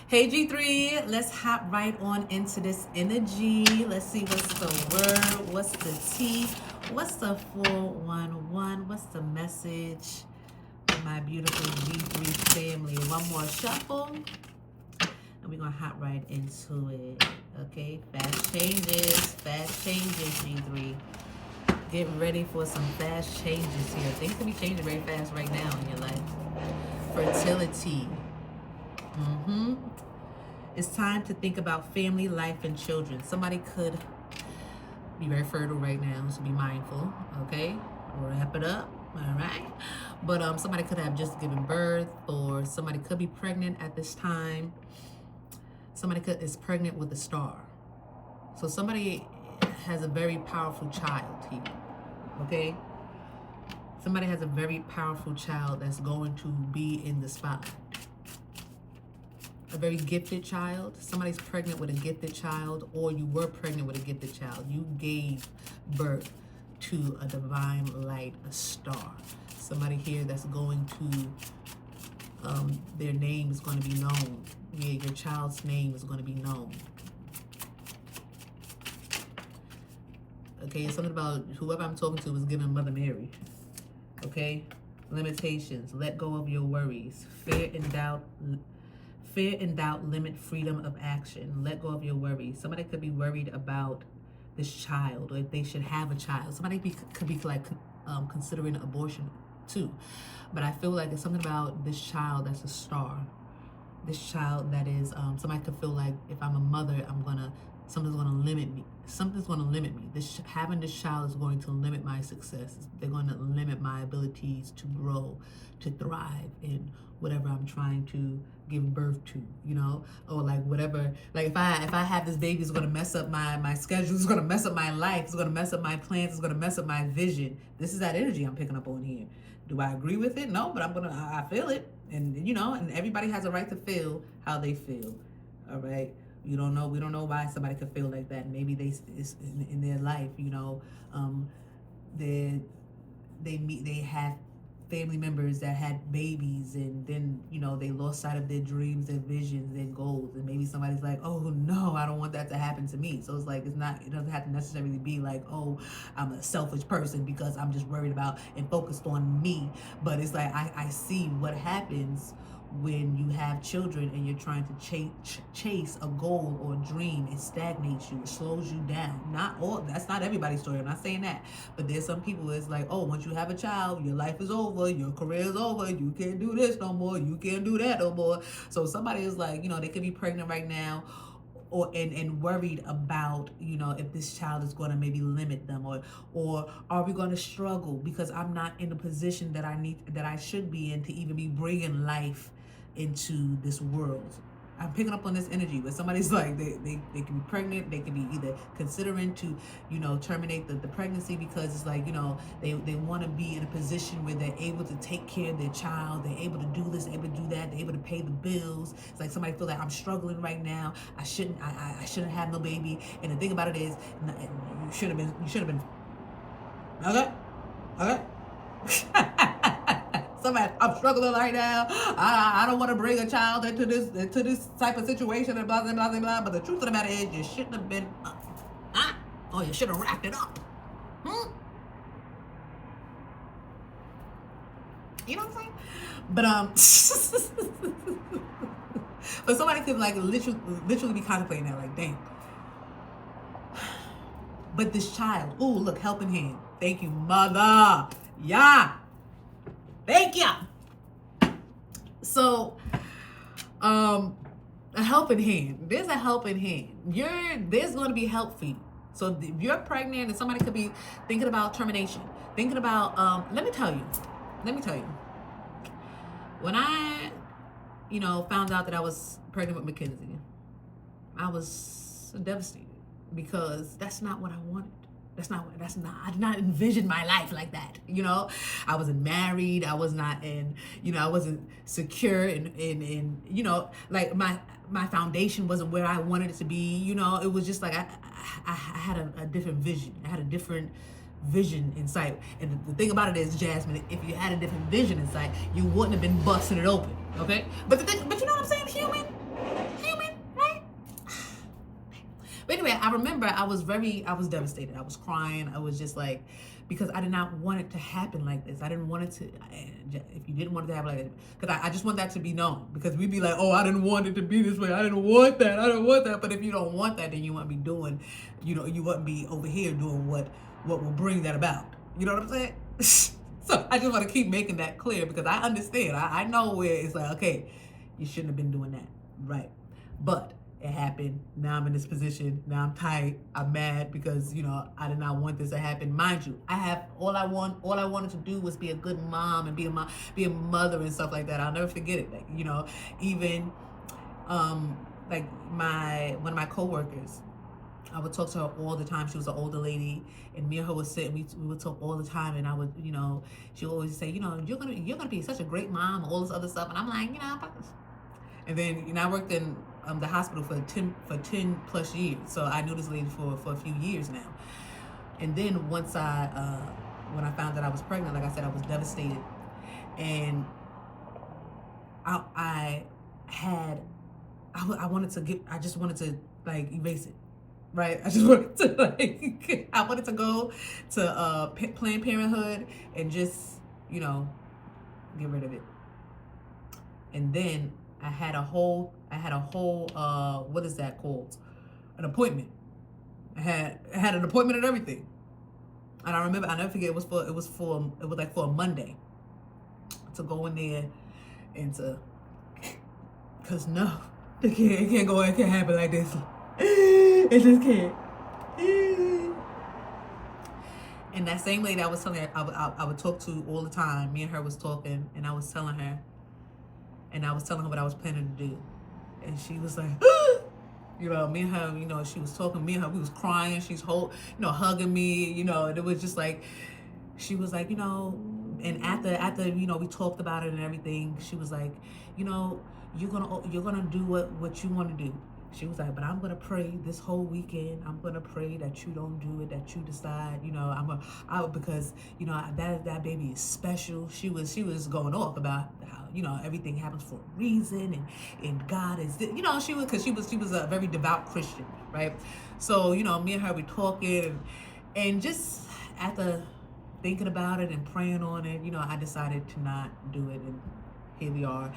Hey G3, let's hop right on into this energy. Let's see what's the word, what's the T, what's the 411, what's the message for my beautiful G3 family. One more shuffle, and we're gonna hop right into it. Okay, fast changes, G3. Get ready for some fast changes here. Things can be changing very fast right now in your life. Fertility. It's time to think about family, life, and children. Somebody could be very fertile right now, so be mindful, okay? Wrap it up, all right? But somebody could have just given birth, or somebody could be pregnant at this time. Somebody is pregnant with a star. So somebody has a very powerful child here, okay? Somebody has a very powerful child that's going to be in the spotlight. A very gifted child. Somebody's pregnant with a gifted child, or you were pregnant with a gifted child. You gave birth to a divine light, a star. Somebody here that's going to, their name is going to be known. Yeah, your child's name is going to be known. Okay, it's something about whoever I'm talking to is giving Mother Mary. Okay, limitations. Let go of your worries. Fear and doubt limit freedom of action. Let go of your worries. Somebody could be worried about this child, or if they should have a child. Somebody could be like considering abortion too. But I feel like it's something about this child that's a star. This child that is, somebody could feel like if I'm a mother, something's gonna limit me. Something's gonna limit me. Having this child is going to limit my success. They're going to limit my abilities to grow, to thrive in whatever I'm trying to give birth to, you know, or like whatever. Like if I have this baby, it's gonna mess up my schedule. It's gonna mess up my life. It's gonna mess up my plans. It's gonna mess up my vision. This is that energy I'm picking up on here. Do I agree with it? No, but I feel it, and you know, and everybody has a right to feel how they feel. All right. We don't know why somebody could feel like that. Maybe it's in their life, you know, they have family members that had babies, and then, you know, they lost sight of their dreams, their visions, their goals, and maybe somebody's like, oh no, I don't want that to happen to me. So it's like, it doesn't have to necessarily be like, oh, I'm a selfish person because I'm just worried about and focused on me. But it's like, I see what happens when you have children and you're trying to chase a goal or a dream. It stagnates you, it slows you down. That's not everybody's story, I'm not saying that, but there's some people it's like, oh, once you have a child, your life is over, your career is over, you can't do this no more, you can't do that no more. So somebody is like, you know, they could be pregnant right now, or and worried about, you know, if this child is going to maybe limit them, or are we going to struggle because I'm not in the position that I should be in to even be bringing life into this world. I'm picking up on this energy where somebody's like, they can be pregnant, they can be either considering to, you know, terminate the pregnancy because it's like, you know, they want to be in a position where they're able to take care of their child, they're able to do this, they're able to do that, they're able to pay the bills. It's like somebody feel like, I'm struggling right now, I shouldn't have no baby. And the thing about it is, you should have been okay. Somebody, I'm struggling right now. I don't want to bring a child into this type of situation and blah, blah, blah, blah, blah. But the truth of the matter is, you shouldn't have been, or you should have wrapped it up. You know what I'm saying? But but somebody could like literally be contemplating that, like, dang. But this child, ooh, look, helping hand. Thank you, mother. Yeah. Thank you. So, a helping hand. There's a helping hand. There's going to be help for you. So if you're pregnant and somebody could be thinking about termination, thinking about, let me tell you. When I, you know, found out that I was pregnant with Mackenzie, I was devastated because that's not what I wanted. I did not envision my life like that. You know, I wasn't married. I was not in, you know, I wasn't secure in, you know, like my foundation wasn't where I wanted it to be. You know, it was just like, I had a different vision. I had a different vision in sight. And the thing about it is, Jasmine, if you had a different vision in sight, you wouldn't have been busting it open. Okay. But you know what I'm saying? Human But anyway, I remember I was devastated. I was crying. I was just like, because I did not want it to happen like this. I didn't want it to, if you didn't want it to happen like this, because I just want that to be known. Because we'd be like, oh, I didn't want it to be this way. I didn't want that. I don't want that. But if you don't want that, then you wouldn't be doing, you wouldn't be over here doing what will bring that about. You know what I'm saying? So I just want to keep making that clear, because I understand. I know where it's like, okay, you shouldn't have been doing that. Right. But it happened. Now I'm in this position. Now I'm tight. I'm mad because, I did not want this to happen. Mind you, all I wanted to do was be a good mom and be a mother and stuff like that. I'll never forget it. Like, even like one of my coworkers, I would talk to her all the time. She was an older lady, and me and her would sit and we would talk all the time. And I would, she would always say, you're gonna be such a great mom, all this other stuff. And I'm like, and then I worked in the hospital for 10 plus years, so I knew this lady for a few years now. And then once when I found that I was pregnant, like I said, I was devastated, and I just wanted to like erase it. Right, I just wanted to I wanted to go to Planned Parenthood and just get rid of it. And then I had a whole what is that called? An appointment. I had an appointment and everything. And I remember, I'll never forget, it was like for a Monday to go in there and cause no, it can't happen like this. It just can't. And that same lady I was telling her, I would talk to all the time. Me and her was talking, and I was telling her what I was planning to do. And she was like, me and her, she was talking, me and her, we was crying. She's hugging me, and it was just like, she was like, and after, we talked about it and everything, she was like, you're gonna do what you want to do. She was like, but I'm going to pray this whole weekend. I'm going to pray that you don't do it, that you decide, because, that baby is special. She was going off about how, everything happens for a reason, and God is, she was a very devout Christian, right? So, me and her, we talking, and just after thinking about it and praying on it, I decided to not do it, and here we are.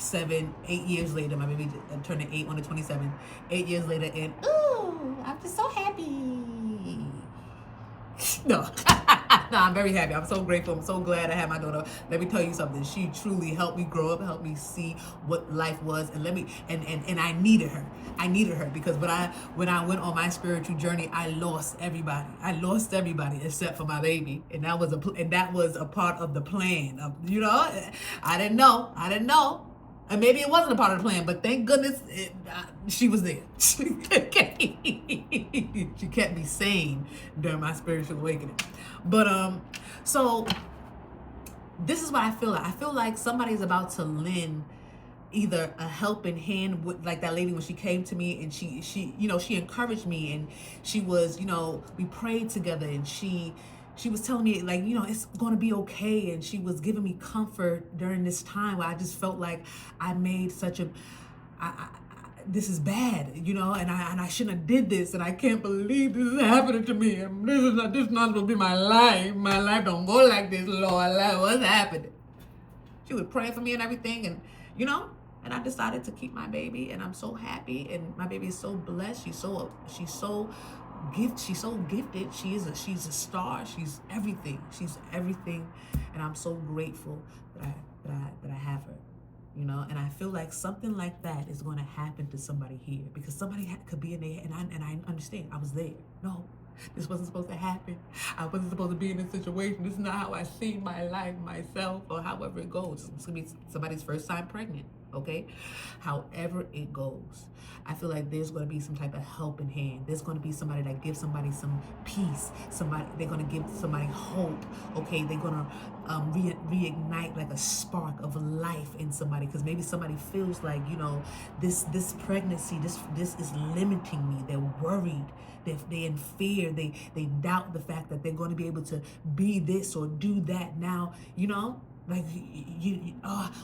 8 years later, my baby turned 8 on the 27th. 8 years later, and ooh, I'm just so happy. No, I'm very happy. I'm so grateful. I'm so glad I had my daughter. Let me tell you something. She truly helped me grow up, helped me see what life was, and I needed her. I needed her because when I went on my spiritual journey, I lost everybody. I lost everybody except for my baby, and that was a part of the plan. I didn't know. And maybe it wasn't a part of the plan, but thank goodness she was there. She kept me sane during my spiritual awakening. But so this is what I feel like. I feel like somebody's about to lend either a helping hand, with like that lady when she came to me, and she encouraged me, and she was, we prayed together, and she was telling me, like, it's going to be okay. And she was giving me comfort during this time where I just felt like I made this is bad, and I shouldn't have did this. And I can't believe this is happening to me. And this is not supposed to be my life. My life don't go like this, Lord. Like, what's happening? She was praying for me and everything. And, and I decided to keep my baby. And I'm so happy. And my baby is so blessed. She's so gifted. She's a star. She's everything. And I'm so grateful that I have her. And I feel like something like that is going to happen to somebody here, because somebody could be in there, and I understand. I was there. No, this wasn't supposed to happen. I wasn't supposed to be in this situation. This is not how I see my life, myself, or however it goes. It's going to be somebody's first time pregnant. Okay, however it goes, I feel like there's going to be some type of helping hand. There's going to be somebody that gives somebody some peace. They're going to give somebody hope. Okay, they're going to reignite like a spark of life in somebody, because maybe somebody feels like, this pregnancy, this is limiting me. They're worried. They're in fear. They doubt the fact that they're going to be able to be this or do that now. Like,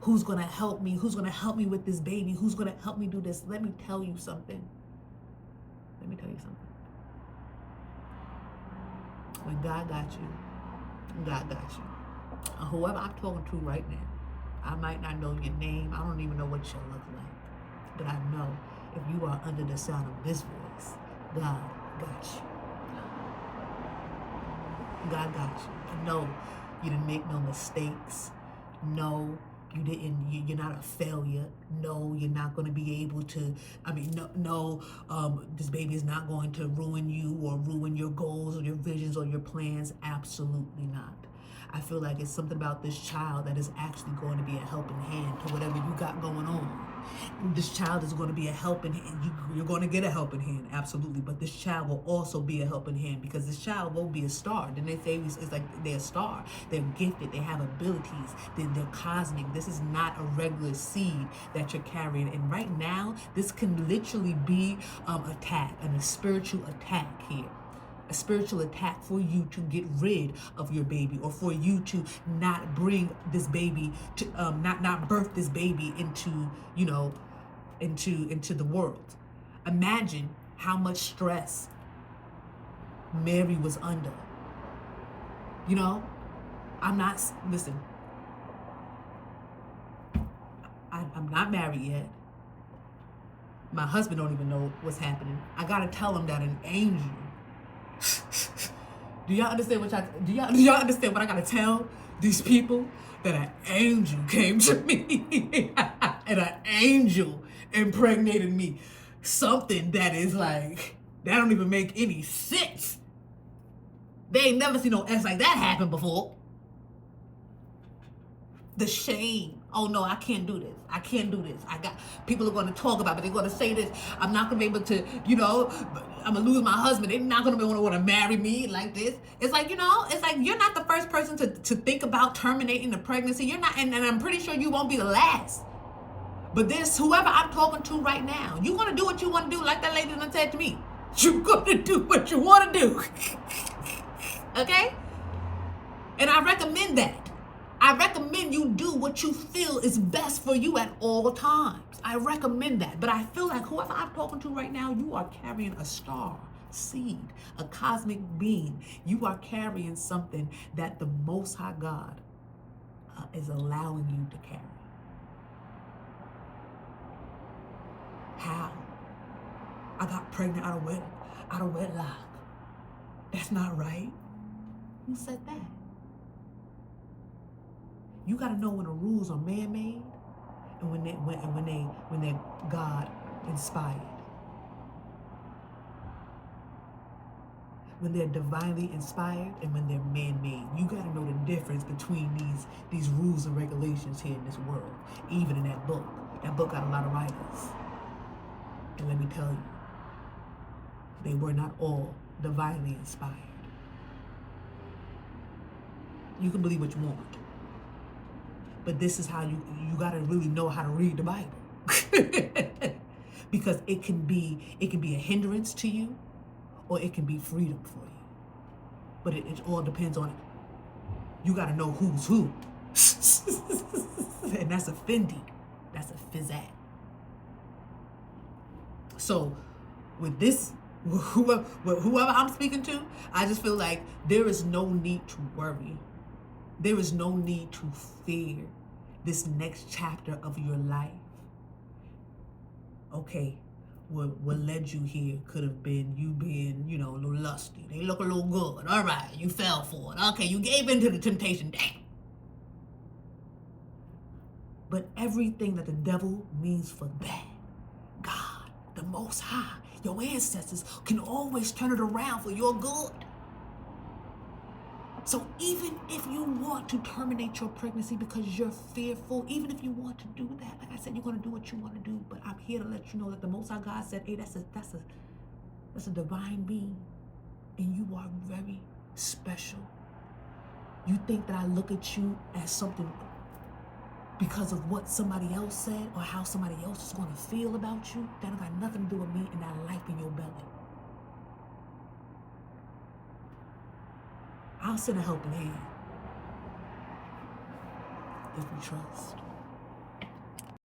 who's going to help me? Who's going to help me with this baby? Who's going to help me do this? Let me tell you something. Let me tell you something. When God got you, God got you. Whoever I'm talking to right now, I might not know your name. I don't even know what you look like. But I know if you are under the sound of this voice, God got you. God got you. No, you didn't make no mistakes. No, you didn't. You're not a failure. No, you're not going to be able to. This baby is not going to ruin you or ruin your goals or your visions or your plans. Absolutely not. I feel like it's something about this child that is actually going to be a helping hand to whatever you got going on. This child is going to be a helping hand. You're going to get a helping hand, absolutely. But this child will also be a helping hand because this child won't be a star. Then they say it's like they're a star. They're gifted. They have abilities. They're cosmic. This is not a regular seed that you're carrying. And right now, this can literally be attack, a spiritual attack here. A spiritual attack for you to get rid of your baby, or for you to not bring this baby to not birth this baby into into the world. Imagine how much stress Mary was under. I'm not married yet. My husband don't even know what's happening. I gotta tell him that an angel. Do y'all understand do y'all understand what I gotta tell these people? That an angel came to me and an angel impregnated me. Something that is like, that don't even make any sense. They ain't never seen no S like that happen before. The shame. Oh no, I can't do this. I can't do this. People are going to talk about it. They're going to say this. I'm not going to be able to, I'm going to lose my husband. They're not going to want to marry me like this. It's like, it's like you're not the first person to think about terminating the pregnancy. You're not, and I'm pretty sure you won't be the last. But whoever I'm talking to right now, you're going to do what you want to do, like that lady done said to me. You're going to do what you want to do. Okay? And I recommend that. I recommend you do what you feel is best for you at all times. I recommend that. But I feel like whoever I'm talking to right now, you are carrying a star seed, a cosmic being. You are carrying something that the Most High God is allowing you to carry. How? I got pregnant out of wedlock. That's not right. Who said that? You got to know when the rules are man-made and when they're God-inspired. When they're divinely inspired and when they're man-made. You got to know the difference between these rules and regulations here in this world. Even in that book. That book got a lot of writers. And let me tell you, they were not all divinely inspired. You can believe what you want. But this is how you got to really know how to read the Bible. Because it can be a hindrance to you, or it can be freedom for you. But it all depends on it. You got to know who's who. And that's a Fendi. That's a Fizzat. So with this, whoever I'm speaking to, I just feel like there is no need to worry. There is no need to fear this next chapter of your life. Okay, what led you here could have been you being, a little lusty. They look a little good. All right, you fell for it. Okay, you gave in to the temptation. Damn. But everything that the devil means for bad, God, the Most High, your ancestors can always turn it around for your good. So even if you want to terminate your pregnancy because you're fearful, even if you want to do that, like I said, you're going to do what you want to do. But I'm here to let you know that the Most High God said, hey, that's a divine being. And you are very special. You think that I look at you as something because of what somebody else said or how somebody else is going to feel about you? That got nothing to do with me and that life in your belly. I'll send a helping hand if we trust.